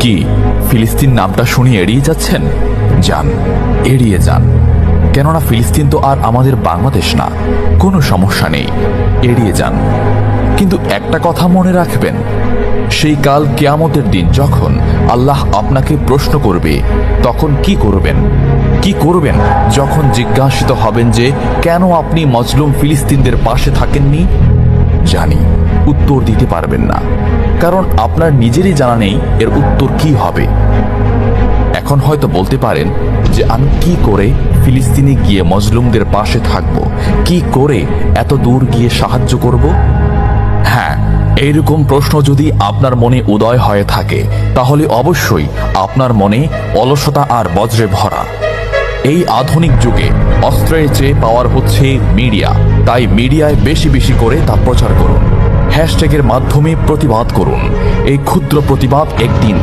কি ফিলিস্তিন নামটা শুনে এড়িয়ে যাচ্ছেন? যান, এড়িয়ে যান। কেননা ফিলিস্তিন তো আর আমাদের বাংলাদেশ না। কোনো সমস্যা নেই, এড়িয়ে যান। কিন্তু একটা কথা মনে রাখবেন, সেই কাল কিয়ামতের দিন যখন আল্লাহ আপনাকে প্রশ্ন করবে, তখন কি করবেন? কি করবেন যখন জিজ্ঞাসিত হবেন যে কেন আপনি মজলুম ফিলিস্তিনদের পাশে থাকেননি? জানি উত্তর দিতে পারবেন না, কারণ আপনার নিজেরই জানা নেই এর উত্তর কি হবে। এখন হয়তো বলতে পারেন যে আমি কি করে ফিলিস্তিনে গিয়ে মজলুমদের পাশে থাকব, কি করে এত দূর গিয়ে সাহায্য করব? হ্যাঁ, এইরকম প্রশ্ন যদি আপনার মনে উদয় হয়ে থাকে, তাহলে অবশ্যই আপনার মনে অলসতা আর বজ্রে ভরা। এই আধুনিক যুগে অস্ত্রের চেয়ে পাওয়ার হচ্ছে মিডিয়া, তাই মিডিয়ায় বেশি বেশি করে তা প্রচার করুন। হ্যাশট্যাগের মাধ্যমে প্রতিবাদ করুন। এই ক্ষুদ্র প্রতিবাদ একদিন